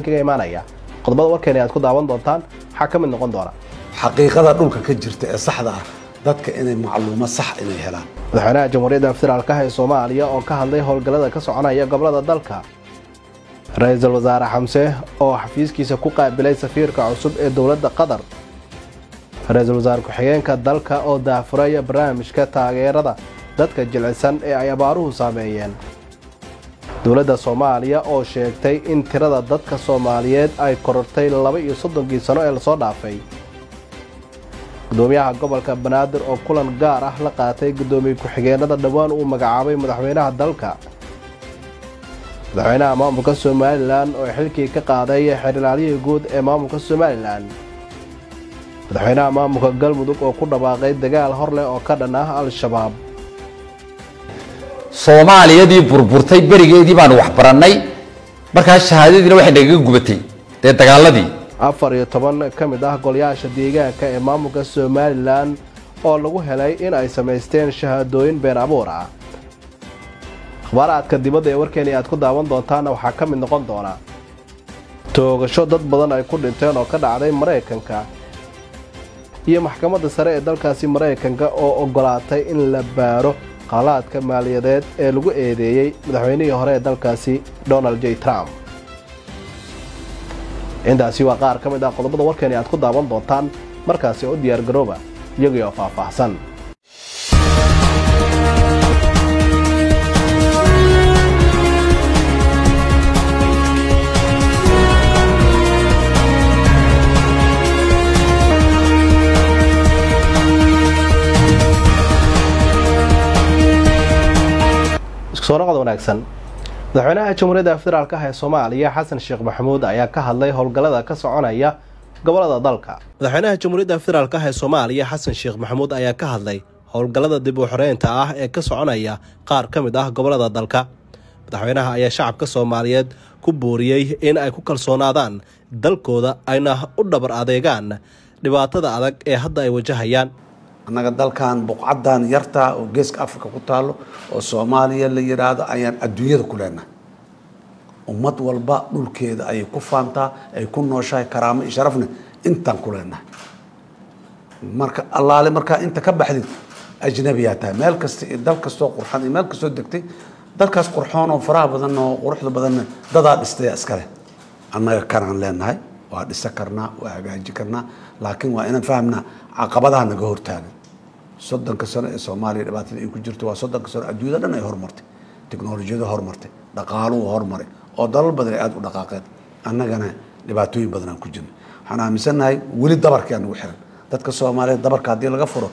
kaga imaanaya qodobada warkeena aad ku daawan doontaan waxa ka mid noqon doona xaqiiqada dhulka ka jirta ee saxda ah dadka inay macluumaad sax inay helaan madaxweynaha jamhuuriyadda federaalka ee Soomaaliya oo ka hadlay howlgallada ka soconaya gobolada dalka ra'iisul wasaare Xamse oo xafiiskiisa ku qaabilay safiirka cusub ee dawladda Qatar ra'iisul wasaare ku-xigeenka dalka oo daafuray barnaamijka taageerada dadka jilicsan ee ay abaaruhu saameeyeen dawladda Soomaaliya oo sheegtay in tirada dadka Soomaaliyeed ay korortay 32 sano ee la soo dhaafay gudoomiyaha gobolka Banaadir oo kulan gaar ah la qaatay gudoomiye ku-xigeenada dhawaan uu magacaabay madaxweynaha dalka madaxweynaha maamulka Somaliland oo xilkii ka qaaday xiriirlaalihii guud ee maamulka Somaliland madaxweynaha maamulka Galmudug oo ku dhawaaqay dagaal hor leh oo ka dhan ah al-shabaab Soomaaliyadii burburtay barigeedii baan wax baranay markaa shahaadadiina waxay naga gubatay dagaaladii 14 ka mid ah golayaasha deegaanka ee maamulka Somaliland oo lagu helay in ay sameysteen shahaadooyin been abuur ah akhbaaraadka dibadda ee warkeena aad ku daawan doontaan waxa ka mid noqon doona toogasho dad badan ay ku dhinteen oo ka dhacday Mareykanka iyo maxkamadda sare ee dalkaasi Mareykanka oo ogolaatay in la baaro qalaadka maaliyadeed ee lagu eedeeyay madaxweynihii hore ee dalkaasi Donald J. Trump intaasi waa qaar ka mid ah qodobada warkeena aad ku daawan doontaan markaasi oo diyaar garooba iyagoo faahfaahsan sooraqada wanaagsan madaxweynaha jamhuuriyadda federaalka ee Soomaaliya Xasan Sheekh Maxamuud ayaa ka hadlay howlgallada ka soconaya gobolada dalka madaxweynaha jamhuuriyadda federaalka ee Soomaaliya Xasan Sheekh Maxamuud ayaa ka hadlay howlgallada dib u xoreynta ah ee ka soconaya qaar ka mid ah gobolada dalka madaxweynaha ayaa shacabka Soomaaliyeed ku booriyay in ay ku kalsoonaadaan dalkooda ayna u dhabar adeegaan dhibaatada adag ee hadda ay wajahayaan annaga dalkan buqcadan yarta oo geeska Afrika ku taalo oo Soomaaliya la yiraahdo ayaan adduunyada ku leenahay ummad walba dhulkeeda ay ku faantaa ay ku nooshahay karaamo iyo sharafna intaan ku leenahay marka allaale marka inta ka baxdid ajnabiya tahay meel kasta ee dal kasto qurxan meel kasto degtay dalkaas qurxoon oo faraha badan oo quruxda badan dadaa dhistay iskale annaga kanaan leenahay waa dhisa karnaa waa hagaaji karnaa laakiin waa inaan fahamnaa caqabadaha naga hortaagan soddonka sano ee Soomaaliya dhibaatada ay ku jirto waa soddonka sano adduunyada dhan ay horumartay tiknoolajiyada horumartay dhaqaaluhu horumaray oo dalal badan ay aad u dhaqaaqeen annagana dhibaatooyin badan aan ku jirno waxaan aaminsanahay weli dabarkii aan ugu xiran dadka Soomaaliyeed dabarka haddii laga furo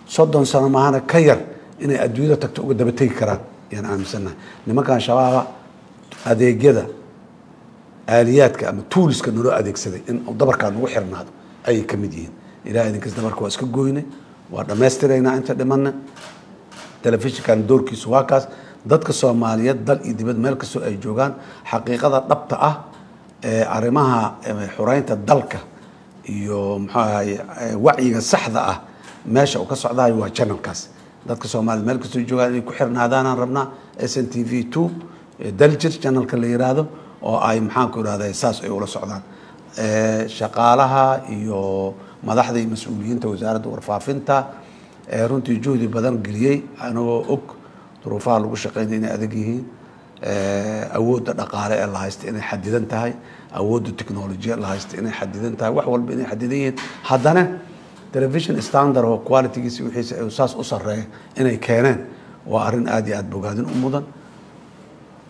30 sano maahana ka yar inay adduunyada tagto uga daba tegi karaan ayaan aaminsanahay nimankan shabaaba adeegyada aaliyaadka ama toolska noo adeegsaday in dabarkaan ugu xirnaado ay ka mid yihiin ilaahay idinkaas dabarka waa iska gooynay waa dhameystirayna inta dhimanna telefishinkan doorkiisu waa kaas dadka Soomaaliyeed dal iyo dibad meel kasta ay joogaan xaqiiqada dhabta ah ee arimaha xoreynta dalka iyo maxay wacyiga saxda ah meesha uu ka socdaay waa channelkaas dadka Soomaaliyeed meel kasta joogaan inay ku xirnaadaan aan rabnaa SNTV2 daljir channelka la yiraahdo oo ay maxaan ku raadayay saas ay ula socdaan shaqaalaha iyo madaxda iyo mas'uuliyiinta wasaaradda warfaafinta runtii juhdi badan geliyay anagoo og duruufaha lagu shaqeynay inay adag yihiin awoodda dhaqaale ee la haysto inay xadidan tahay awoodda tiknoolajiyada la haysto inay xadidan tahay wax walba inay xadidan yihiin haddana television standard oo qualitygiisa wixiisa ay saas u sareeyo inay keeneen waa arrin aad iyo aad bogaadin u mudan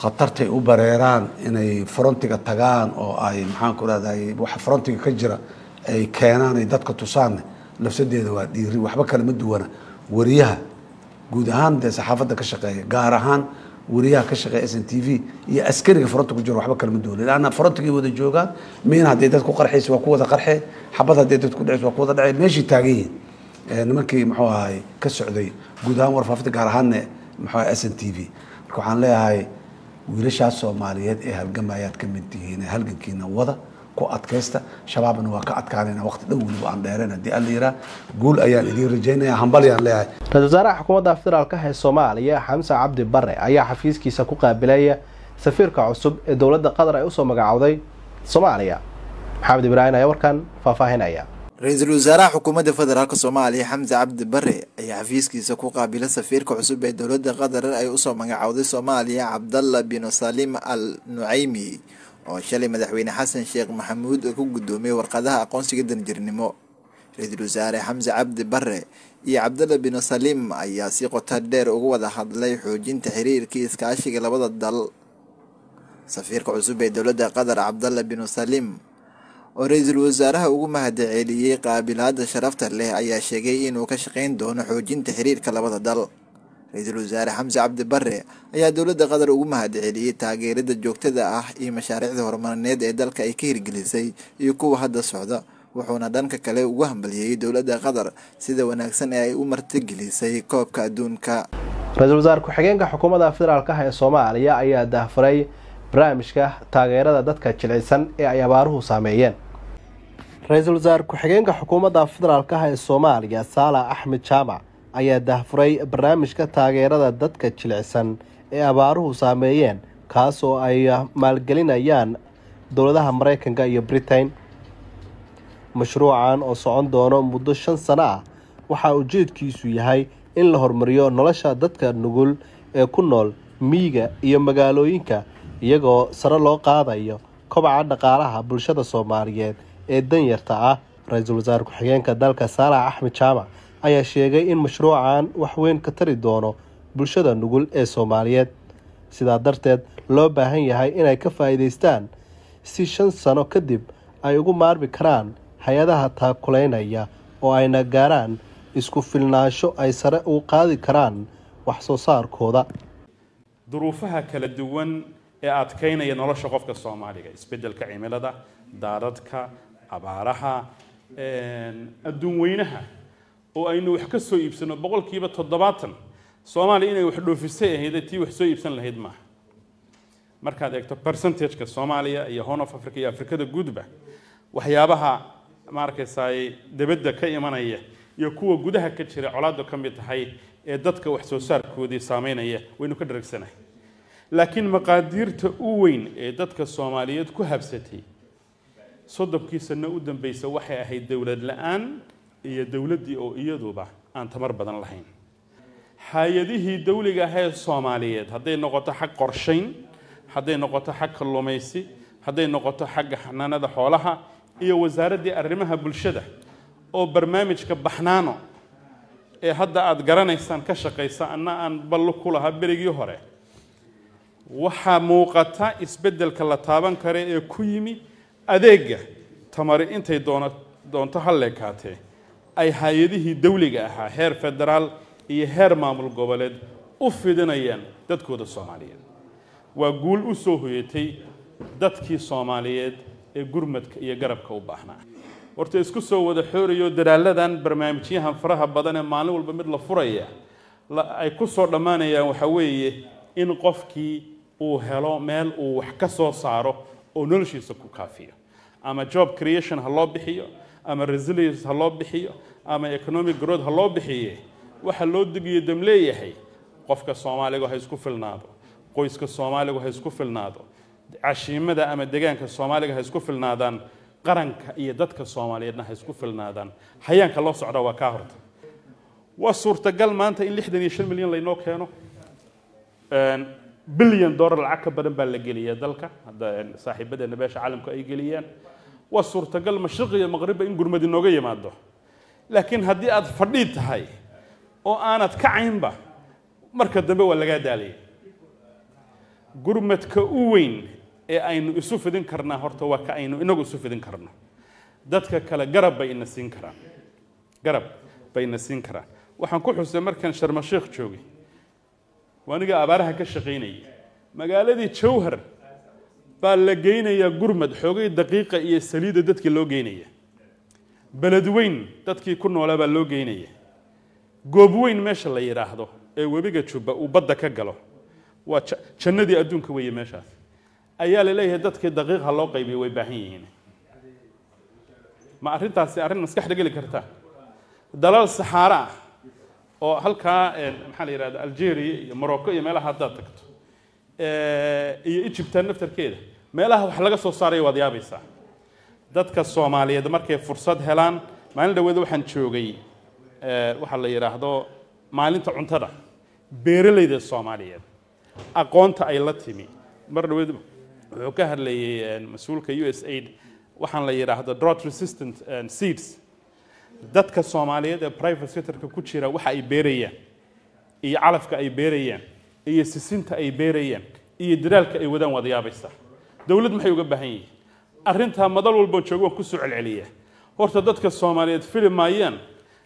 qatartay u bareeraan inay frontiga tagaan oo ay maxaan ku raadayay wax frontiga ka jira ay keenaan ay dadka tusaan lafsadeeda waa dhiiri waxba kale ma duwana wariyaha guud ahaan de saxaafadda ka shaqeeya gaar ahaan wariyaha ka shaqeeya SNTV iyo askariga frontiga ku jira waxba kale ma duwana laana frontiga wada joogaan meen haddii dadku qarxayso waa ku wada qarxay xabad haddii dadku dhacayso waa ku wada dhacay meeshii taagan yihiin nimankii muxuu ahay ka socday guud ahaan warfaafinta gaar ahaan muxuu ahay SNTV marka waxaan leeyahay wiilashaas Soomaaliyeed ee halgamayaad ka mid yihiin halgankiina wada ku adkaysta shabaabna waa ka adkaanayna waqti dhow waliba aan dheereen hadii aan leeyahay guul ayaan idin rajaynayaa hambal ayaan leeyahay ra'iisul wasaaraha xukuumadda federaalka ee Soomaaliya Xamse Cabdi Barre ayaa xafiiskiisa ku qaabilay safiirka cusub ee dawladda Qatar ay u soo magacaawday soomaaliya maxamed ibraahim ayaa warkan faahfaahinaya ra-iisul wasaaraha xukuumadda federaalka soomaaliya xamse cabdi bare ayaa xafiiskiisa ku qaabila safiirka cusub ee dowladda qatar ay usoo magacowday soomaaliya cabdalla bin salim al nucaymi oo shalay madaxweyne xasan sheekh maxamuud ku gudoomiyay warqadaha aqoonsiga danjirnimo. ra-iisul wasaare xamse cabdi bare iyo cabdalla bin salim ayaa si qoto dheer uga wada hadlay xoojinta xiriirkii iskaashiga labada dal. safiirka cusub ee dowladda qatar cabdalla bin salim oo ra-iisul wasaaraha ugu mahadceliyey qaabilaada sharafta leh ayaa sheegay inuu ka shaqeyn doono xoojinta xiriirka labada dal. ra-iisul wasaare xamse cabdi bare ayaa dowladda qatar ugu mahadceliyey taageerada joogtada ah iyo mashaariicda horumarineed ee dalka ay ka hirgelisay iyo kuwa hadda socda, wuxuuna dhanka kale ugu hambalyeeyey dowladda qatar sida wanaagsan ee ay u martigelisay koobka adduunka. ra-iisul wasaare ku-xigeenka xukuumadda federaalka ee Soomaaliya ayaa daahfuray barnaamijka taageerada dadka jilicsan ee ay abaaruhu saameeyeen. ra-iisul wasaare ku-xigeenka xukuumadda federaalka ee Soomaaliya Saalax Axmed Jaamac ayaa daahfuray barnaamijka taageerada dadka jilicsan ee abaaruhu saameeyeen, kaas oo ay maalgelinayaan dowladaha Mareykanka iyo Britain. mashruucan oo socon doono muddo 5 sano ah waxa ujeedkiisu yahay in la horumariyo nolosha dadka nugul ee ku nool miyiga iyo magaalooyinka iyagoo sare loo qaadayo kobaca dhaqaalaha bulshada Soomaaliyeed ee danyarta ah. ra-iisul wasaare ku-xigeenka dalka Saalax Axmed Jaamac ayaa sheegay in mashruucan wax weyn ka tari doono bulshada nugul ee Soomaaliyeed, sidaa darteed loo baahan yahay inay ka faa'iideystaan si 5 sano kadib ay ugu maarmi karaan hay-adaha taakuleynaya oo ayna gaaraan isku filnaansho ay sare u qaadi karaan wax soo saarkooda. duruufaha kala duwan ee adkeynaya nolosha qofka Soomaaliga, isbedelka cimilada, daadadka, abaaraha, adduun weynaha oo aynu wax ka soo iibsano 70% Soomaaliya inay wax dhoofisay ahayd tii wax soo iibsan lahayd ma. markaad eegto percentage-ka Soomaaliya iyo Horn of Africa iyo Afrikada guudba waxyaabaha markaysay dibadda ka imanaya iyo kuwa gudaha ka jira colaado ka mid tahay ee dadka wax soo saarkoodii saameynaya waynu ka daragsanahay. laakiin maqaadiirta u weyn ee dadka Soomaaliyeed ku habsatay 30 sano u dambeysay waxay ahayd dawlad la'aan iyo dawladii oo iyaduba aan tamar badan lahayn. hay'adihii dawliga ah ee Soomaaliyeed hadday noqoto xaq qorsheyn, hadday noqoto xaq kalluumaysi, hadday noqoto xagga xanaanada xoolaha iyo wasaaradda arrimaha bulshada oo barnaamijka baxnaano ee hadda aad garanaysaan ka shaqeysa aan ballo ku lahaa berigii hore. waxa muuqata isbedelka la taaban karo ee ku yimi adeega tamari intay doonto halleekaatee ay hay'adihii dawliga ahaa heer federaal iyo heer maamul goboleed u fidinayaan dadkooda Soomaaliyeed. waa guul u soo hoyatay dadkii Soomaaliyeed ee gurmadka iyo garabka u baahnaa. horta isku soo wada xooriyo dadaaladan barnaamijyahan faraha badan ee maalin walba mid la furaya ay ku soo dhamaanayaan waxa weeye in qofkii uu helo meel uu wax ka soo saaro oo noloshiisa ku kaafiyo, ama job creation ha loo bixiyo, ama resilience ha loo bixiyo, ama economic growth ha loo bixiyo. waxa loo digiyo dam leeyahay qofka Soomaaliga ha isku filnaado, qoyska Soomaaliga ha isku filnaado, cashiimada ama deegaanka Soomaaliga ha isku filnaadaan, qaranka iyo dadka Soomaaliyeedna ha isku filnaadaan. hayaanka loo socda waa ka horta. waa suurtagal maanta in 65 milyan la inoo keeno $1 billion lacag ka badan baa la geliyaa dalka hadda saaxiibada beesha caalamka ay geliyaan. waa suurtagal mashriq iyo maqrib in gurmad inooga yimaado. laakiin haddii aad fadhiid tahay oo aanad ka caynba marka dambe waa laga daalay. gurmadka u weyn ee aynu isu fidin karnaa horta waa ka aynu inagu isu fidin karno. dadka kale garab bay ina siin karaan, garab bay ina siin karaan. waxaan ku xusay markaan Sharm el-Sheikh joogay waaniga abaaraha ka shaqeynay magaaladii Jowhar baa la geynayaa gurmad xoogay daqiiqa iyo saliida dadkii loo geynaya. beledweyn dadkii ku noolaa baa loo geynaya. goob weyn meesha la yiraahdo ee webiga Juba uu badda ka galo waa jannadii adduunka weeye meeshaas. ayaa la leeyahay dadkii daqiiqa loo qaybiyo way baahan yihiin. ma arrintaasi arrin maskaxda gali karta? dalal Sahara oo halkaa maxaa la yiraahdaa Algeria iyo Morocco iyo meelaha hadda tagto iyo Egypt naftarkeeda meelaha wax laga soo saarayo waad yaabaysaa dadka Soomaaliyeed markay fursad helaan maalin dhaweed waxaan joogay waxa la yiraahdo maalinta cuntada beeralayda Soomaaliyeed aqoonta ay la timi mar dhaweed wuxuu ka hadlayay mas'uulka USAID waxaan la yiraahdo drought resistant seeds dadka Soomaaliyeed ee private sector-ka ku jira waxa ay beerayaan iyo calafka ay beerayaan iyo sisinta ay beerayaan iyo diraalka ay wadaan wada yaabaysa dawlad maxay uga baahan yihiin arrinta madal walba joogo ku soo celceliya horta dadka Soomaaliyeed filmayaan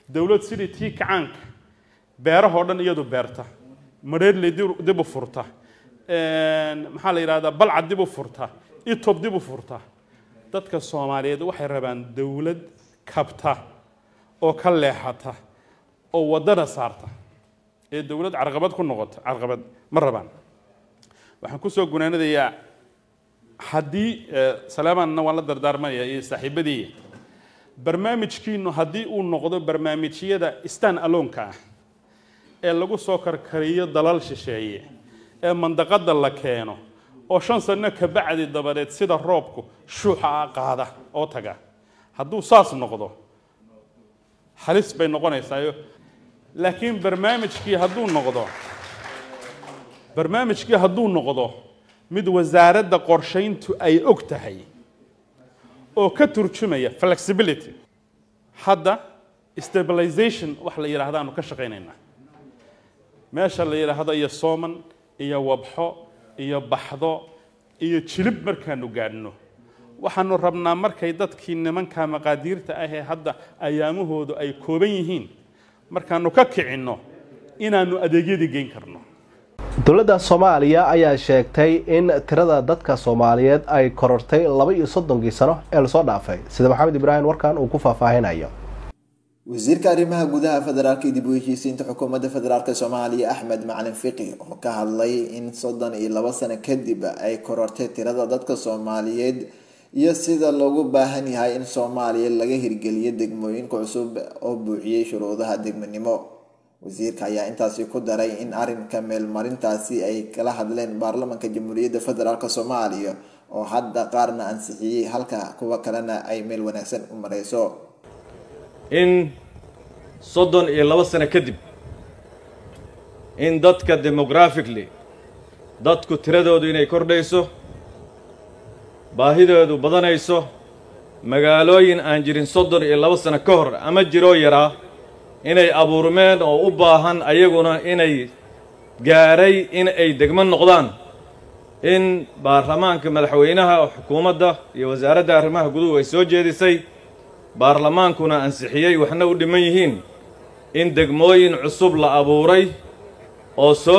dawlad sidii tii kacaanka beeraha oo dhan iyadu beerta mareedle dib u furta maxaa la yiraahdaa balcad dib u furta itoob dib u furta dadka Soomaaliyeed waxay rabaan dawlad kabta oo ka leexata oo wadada saarta ee dawlad carqabad ku noqota carqabad ma rabaan waxaan ku soo gunaanadayaa haddii salaamanna waan la dardaarmaya iyo saaxiibadii barnaamijkiinu haddii uu noqdo barnaamijyada stand alone-ka ah ee lagu soo karkariyo dalal shisheeye ee mandaqada la keeno oo 5 sano ka bacdi dabadeed sida roobku shuuxa qaada oo taga hadduu saas noqdo halis bay noqonaysaa laakiin barnaamijkii hadduu noqdo mid wasaaradda qorshayntu ay og tahay oo ka turjumaya flexibility hadda stabilization wax la yiraahdo ka shaqeynayna meesha la yiraahdo iyo Sooman iyo Wabxo iyo Baxdo iyo Jilib markaanu gaadhno waxaanu rabnaa markay dadkii nimanka maqaadiirta ah ee hadda ayaamahoodu ay kooban yihiin markaanu ka kicino inaanu adeegyada geyn karno dowladda Soomaaliya ayaa sheegtay in tirada dadka Soomaaliyeed ay korortay 32 sano ee la soo dhaafay sida Maxamed Ibrahim warkan uu ku faahfaahinayo wasiirka arrimaha gudaha federaalka dib u heshiisiinta xukuumadda federaalka Soomaaliya Axmed Macalin Fiqi oo ka hadlay in 32 sano kadib ay korortay tirada dadka Soomaaliyeed iyo sida loogu baahan yahay in Soomaaliya laga hirgeliyo degmooyin cusub oo buuxiyay shuruudaha degmanimo wasiirka ayaa intaasi ku daray in arrinka meelmarintaasi ay kala hadleen baarlamaanka jamhuuriyadda federaalka Soomaaliya oo hadda qaarna ansixiyay halka kuwa kalena ay meel wanaagsan u marayso in 32 sano kadib in dadka demographically dadku tiradoodu inay kordhayso baahidoodu badanayso magaalooyin aan jirin 32 sano ka hor ama jiro yaraa inay abuurmeen oo u baahan ayaguna inay gaaray in ay degmo noqdaan in baarlamaanka madaxweynaha xukuumadda iyo wasaaradda arrimaha gudaha ay soo jeedisay baarlamaankuna ansixiyay waxna u dhiman yihiin in degmooyin cusub la abuuray oo soo